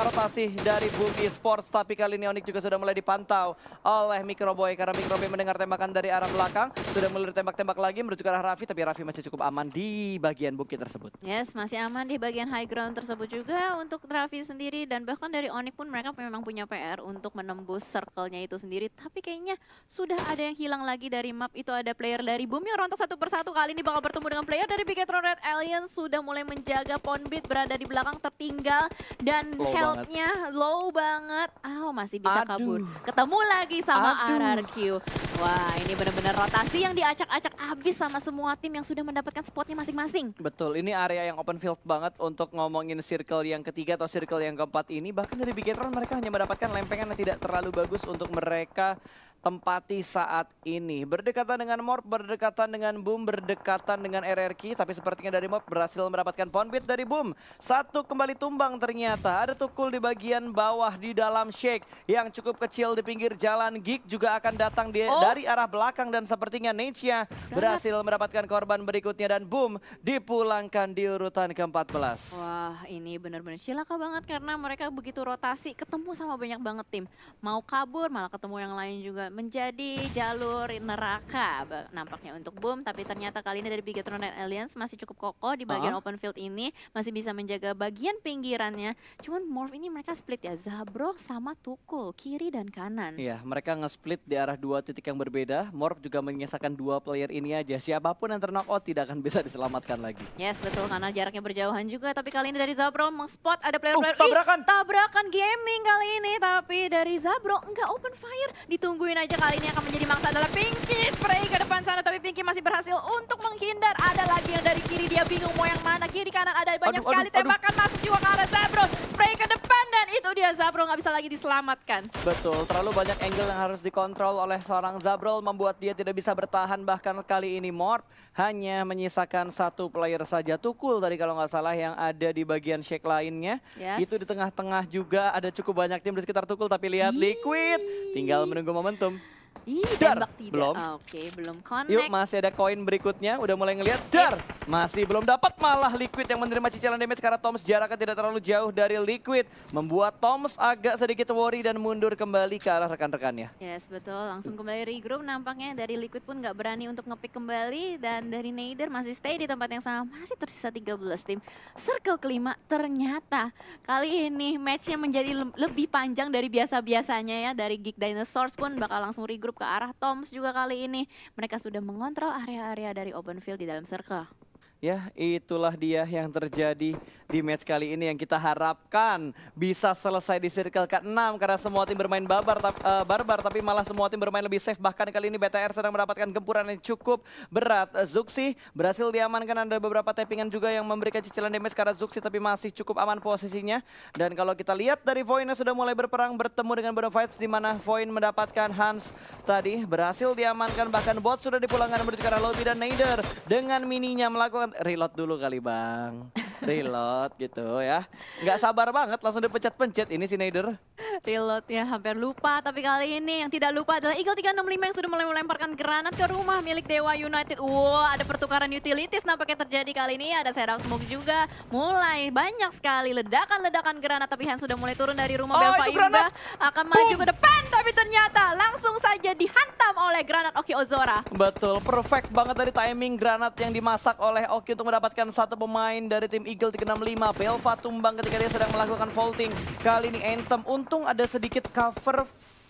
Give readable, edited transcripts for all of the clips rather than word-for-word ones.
rotasi dari Boom Esports. Tapi kali ini Onyx juga sudah mulai dipantau oleh Microboy. Karena Microboy mendengar tembakan dari arah belakang. Sudah mulai ditembak-tembak lagi menuju ke arah Raffi. Tapi Raffi masih cukup aman di bagian bukit tersebut. Yes, masih aman di bagian high ground tersebut juga untuk Raffi sendiri. Dan bahkan dari Onyx pun mereka memang punya PR untuk menembus circle-nya itu sendiri. Tapi kayaknya sudah ada yang hilang lagi dari map. Itu ada player dari Boom yang rontok satu persatu. Kali ini bakal bertemu dengan player dari Bigetron Red Alien. Sudah mulai menjaga Ponbit berada di belakang tertinggal. Dan health-nya low banget. Masih bisa kabur. Ketemu lagi sama RRQ. Wah, ini benar-benar rotasi yang diacak-acak habis sama semua tim yang sudah mendapatkan spotnya masing-masing. Betul, ini area yang open field banget untuk ngomongin circle yang ketiga atau circle yang keempat ini. Bahkan dari Bigetron mereka hanya mendapatkan lempengan yang tidak terlalu bagus untuk mereka tempati saat ini. Berdekatan dengan Morph, berdekatan dengan Boom, berdekatan dengan RRQ. Tapi sepertinya dari Morph berhasil mendapatkan Ponbit dari Boom. Satu kembali tumbang ternyata. Ada Tukul di bagian bawah di dalam Shake yang cukup kecil di pinggir jalan. Geek juga akan datang dari arah belakang. Dan sepertinya Nechia berhasil mendapatkan korban berikutnya. Dan Boom dipulangkan di urutan ke-14. Wah, ini benar-benar cilaka banget karena mereka begitu rotasi. Ketemu sama banyak banget tim. Mau kabur malah ketemu yang lain juga. Menjadi jalur neraka nampaknya untuk Boom, tapi ternyata kali ini dari Bigetron Red Alliance masih cukup kokoh di bagian open field ini, masih bisa menjaga bagian pinggirannya. Cuman Morph ini mereka split ya, Zabro sama Tukul, kiri dan kanan. Iya, mereka nge-split di arah dua titik yang berbeda. Morph juga menyisakan dua player ini aja. Siapapun yang ter-knockout tidak akan bisa diselamatkan lagi. Yes, betul, karena jaraknya berjauhan juga. Tapi kali ini dari Zabro meng-spot ada player-player. Tabrakan gaming kali ini. Tapi dari Zabro enggak open fire. Ditungguin aja kali ini akan menjadi mangsa adalah Pinky. Spray ke depan sana, tapi Pinky masih berhasil untuk menghindar. Ada lagi yang dari kiri, dia bingung mau yang mana. Kiri kanan ada banyak sekali tembakan masuk juga ke arah Zabro. Spray ke depan dan itu dia Zabro nggak bisa lagi diselamatkan. Betul, terlalu banyak angle yang harus dikontrol oleh seorang Zabro membuat dia tidak bisa bertahan. Bahkan kali ini Morph hanya menyisakan satu player saja. Tukul tadi kalau nggak salah yang ada di bagian Shake lainnya. Itu di tengah-tengah juga ada cukup banyak tim di sekitar Tukul, tapi lihat Liquid tinggal menunggu momentum. Tembak tidak. Belum. Oke, belum connect. Yuk, masih ada koin berikutnya. Udah mulai ngelihat. Masih belum dapat, malah Liquid yang menerima cicilan damage karena Toms jaraknya tidak terlalu jauh dari Liquid. Membuat Toms agak sedikit worry dan mundur kembali ke arah rekan-rekannya. Yes, betul. Langsung kembali regroup. Nampaknya dari Liquid pun nggak berani untuk ngepick kembali. Dan dari Neider masih stay di tempat yang sama. Masih tersisa 13 tim. Circle kelima ternyata kali ini matchnya menjadi lebih panjang dari biasa-biasanya ya. Dari Geek Dinosaurs pun bakal langsung regroup ke arah Toms juga kali ini. Mereka sudah mengontrol area-area dari open field di dalam circle. Ya, itulah dia yang terjadi di match kali ini yang kita harapkan bisa selesai di circle ke-6 karena semua tim bermain barbar tapi malah semua tim bermain lebih safe. Bahkan kali ini BTR sedang mendapatkan gempuran yang cukup berat. Zuxi berhasil diamankan, ada beberapa tappingan juga yang memberikan cicilan damage karena Zuxi tapi masih cukup aman posisinya. Dan kalau kita lihat dari Voidnya sudah mulai berperang bertemu dengan Bonafides di mana Void mendapatkan Hans tadi berhasil diamankan, bahkan bot sudah dipulangkan menuju ke arah lobby dan Neider dengan mininya melakukan reload dulu kali bang. Reload gitu ya. Nggak sabar banget langsung dipencet-pencet ini si Neider. Reloadnya hampir lupa, tapi kali ini yang tidak lupa adalah Eagle 365 yang sudah mulai melemparkan granat ke rumah milik Dewa United. Ada pertukaran utilities nampaknya terjadi kali ini. Ada setup smoke juga. Mulai banyak sekali ledakan-ledakan granat, tapi Hans sudah mulai turun dari rumah. Belva Imba akan maju ke depan, tapi ternyata langsung saja dihantam oleh granat Oki Ozora. Betul, perfect banget dari timing granat yang dimasak oleh Oki untuk mendapatkan satu pemain dari tim Eagle 365. Belva tumbang ketika dia sedang melakukan vaulting. Kali ini Anthem untung ada sedikit cover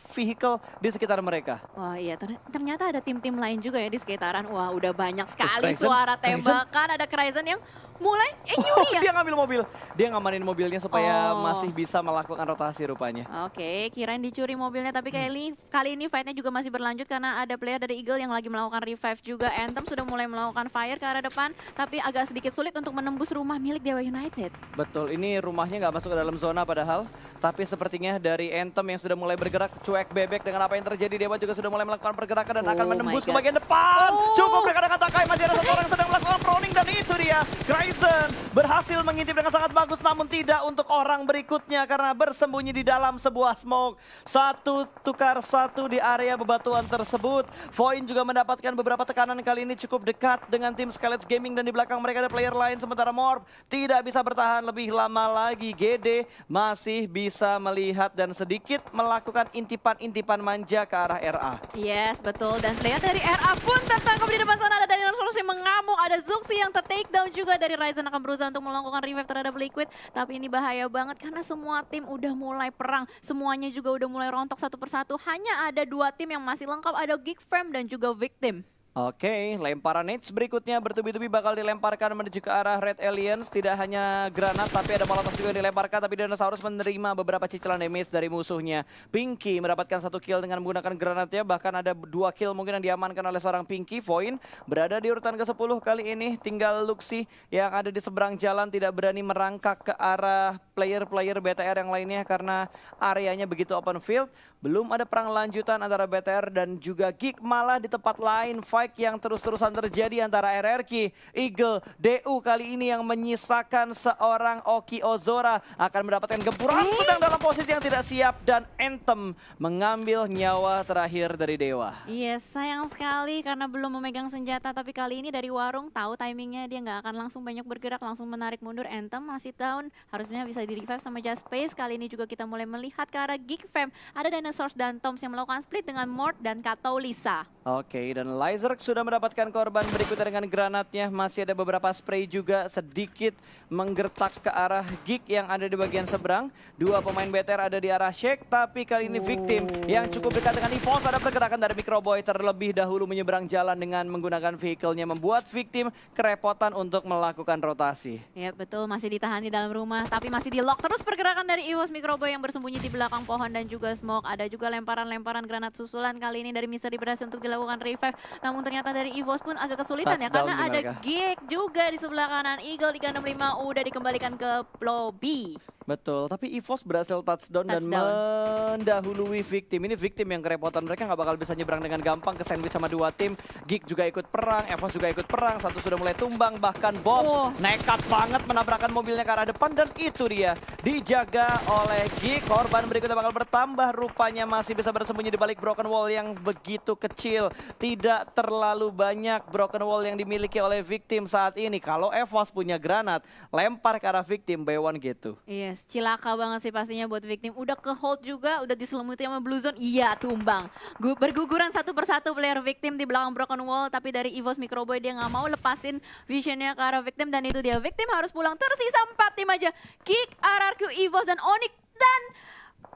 vehicle di sekitar mereka. Wah iya, ternyata ada tim-tim lain juga ya di sekitaran. Wah udah banyak sekali suara tembakan. Ada Kryzen yang mulai nyuri ya? Dia ngambil mobil. Dia ngamanin mobilnya supaya masih bisa melakukan rotasi rupanya. Oke, kirain dicuri mobilnya. Tapi kali ini fight-nya juga masih berlanjut karena ada player dari Eagle yang lagi melakukan revive juga. Anthem sudah mulai melakukan fire ke arah depan. Tapi agak sedikit sulit untuk menembus rumah milik Dewa United. Betul, ini rumahnya nggak masuk ke dalam zona padahal. Tapi sepertinya dari Anthem yang sudah mulai bergerak cuek bebek dengan apa yang terjadi. Dewa juga sudah mulai melakukan pergerakan dan akan Oh menembus my ke God. bagian depan. Oh. Cukup mereka dengan Takai, masih ada satu orang yang sedang melakukan proning dan itu dia. Grayson berhasil mengintip dengan sangat bagus namun tidak untuk orang berikutnya karena bersembunyi di dalam sebuah smoke. Satu tukar satu di area bebatuan tersebut. Voin juga mendapatkan beberapa tekanan kali ini cukup dekat dengan tim Skeleton Gaming dan di belakang mereka ada player lain sementara Morph tidak bisa bertahan lebih lama lagi. GD masih bisa melihat dan sedikit melakukan intipan-intipan manja ke arah RA. Yes, betul. Dan player dari RA pun tertangkap di depan sana. Ada Dinosaurus yang mengamuk. Ada Zuxi yang ter-take down juga dari Ryzen akan berusaha untuk melakukan revive terhadap Liquid. Tapi ini bahaya banget karena semua tim udah mulai perang. Semuanya juga udah mulai rontok satu persatu. Hanya ada 2 tim yang masih lengkap. Ada Geekfam dan juga Victim. Oke, lemparan Nades berikutnya bertubi-tubi bakal dilemparkan menuju ke arah Red Aliens. Tidak hanya granat tapi ada molotov juga yang dilemparkan. Tapi Dinosaurus menerima beberapa cicilan damage dari musuhnya. Pinky mendapatkan 1 kill dengan menggunakan granatnya. Bahkan ada 2 kill mungkin yang diamankan oleh seorang Pinky. Voin berada di urutan ke-10 kali ini. Tinggal Luxi yang ada di seberang jalan tidak berani merangkak ke arah player-player BTR yang lainnya karena areanya begitu open field. Belum ada perang lanjutan antara BTR dan juga Geek, malah di tempat lain fight yang terus-terusan terjadi antara RRQ, Eagle, DU kali ini yang menyisakan seorang Oki Ozora akan mendapatkan gempuran sedang dalam posisi yang tidak siap dan Anthem mengambil nyawa terakhir dari Dewa. Yes, sayang sekali karena belum memegang senjata. Tapi kali ini dari Warung tahu timingnya dia nggak akan langsung banyak bergerak, langsung menarik mundur. Anthem masih down, harusnya bisa di-revive sama Just Space. Kali ini juga kita mulai melihat ke arah Geekfam. Ada Dinosaurs dan Toms yang melakukan split dengan Mort dan Katolisa. Oke, dan Lizard sudah mendapatkan korban berikutnya dengan granatnya. Masih ada beberapa spray juga sedikit menggertak ke arah Geek yang ada di bagian seberang. 2 pemain BTR ada di arah Shake, tapi kali ini Victim yang cukup dekat dengan EVOS. Ada pergerakan dari Microboy terlebih dahulu menyeberang jalan dengan menggunakan vehicle-nya. Membuat Victim kerepotan untuk melakukan rotasi. Ya betul, masih ditahan di dalam rumah, tapi masih di-lock terus pergerakan dari EVOS Microboy yang bersembunyi di belakang pohon dan juga smoke. Ada juga lemparan-lemparan granat susulan kali ini dari Mystery berhasil untuk dilakukan revive. Namun ternyata dari EVOS pun agak kesulitan ya, Touchdown karena di ada mereka. Geek juga di sebelah kanan. Eagle 365 udah dikembalikan ke lobby. Betul, tapi EVOS berhasil touchdown dan mendahului Victim. Ini Victim yang kerepotan, mereka nggak bakal bisa nyebrang dengan gampang ke sandwich sama 2 tim. Geek juga ikut perang, EVOS juga ikut perang, satu sudah mulai tumbang, bahkan Bobs nekat banget menabrakkan mobilnya ke arah depan dan itu dia dijaga oleh Geek. Korban berikutnya bakal bertambah, rupanya masih bisa bersembunyi di balik broken wall yang begitu kecil. Tidak terlalu banyak broken wall yang dimiliki oleh Victim saat ini. Kalau EVOS punya granat, lempar ke arah Victim, by one gitu. Yes, cilaka banget sih pastinya buat Victim. Udah ke hold juga, udah diselimuti sama Blue Zone, iya tumbang. Berguguran satu persatu player Victim di belakang broken wall, tapi dari EVOS Microboy dia nggak mau lepasin visionnya ke arah Victim dan itu dia. Victim harus pulang, tersisa 4 tim aja. Geek, RRQ, EVOS dan Onyx dan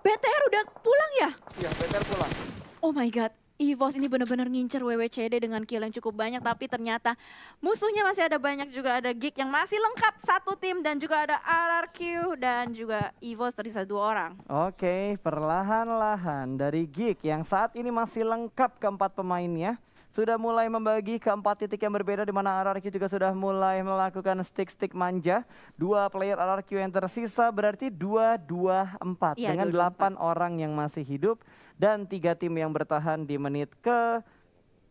BTR udah pulang ya? Iya, BTR pulang. Oh my god. EVOS ini benar-benar ngincer WWCD dengan kill yang cukup banyak, tapi ternyata musuhnya masih ada banyak juga. Ada Geek yang masih lengkap 1 tim dan juga ada RRQ dan juga EVOS tersisa 2 orang. Oke, perlahan-lahan dari Geek yang saat ini masih lengkap keempat pemainnya. Sudah mulai membagi ke 4 titik yang berbeda di mana RRQ juga sudah mulai melakukan stick-stick manja. 2 player RRQ yang tersisa berarti 2-2-4 Iya, dengan 2-2-4. 8 orang yang masih hidup dan 3 tim yang bertahan di menit ke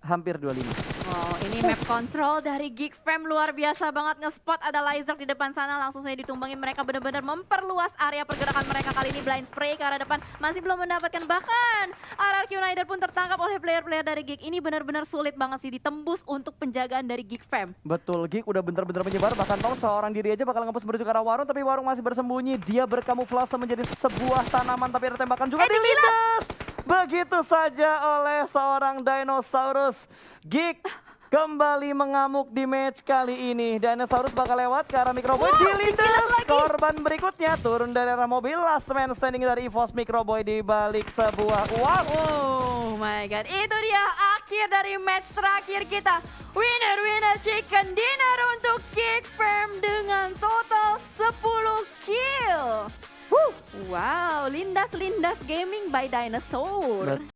hampir 25. Wow, ini map control dari Geekfam luar biasa banget, nge-spot ada Lizard di depan sana, langsung saja ditumbangin. Mereka benar-benar memperluas area pergerakan mereka. Kali ini blind spray ke arah depan, masih belum mendapatkan, bahkan RRQ United pun tertangkap oleh player-player dari Geek. Ini benar-benar sulit banget sih ditembus untuk penjagaan dari Geekfam. Betul, Geek udah bener-bener menyebar, bahkan tahu seorang diri aja bakal nge-push menuju ke arah Warung, tapi Warung masih bersembunyi. Dia berkamuflase menjadi sebuah tanaman, tapi ada tembakan juga dilindas begitu saja oleh seorang Dinosaurus. Geek kembali mengamuk di match kali ini. Dinosaurus bakal lewat ke arah Microboy, dilindas. Korban berikutnya turun dari arah mobil. Last man standing dari EVOS Microboy di balik sebuah UAS. Oh my god, itu dia akhir dari match terakhir kita. Winner chicken dinner untuk Geekfam dengan total 10 kill. Wow, lindas gaming by Dinosaur.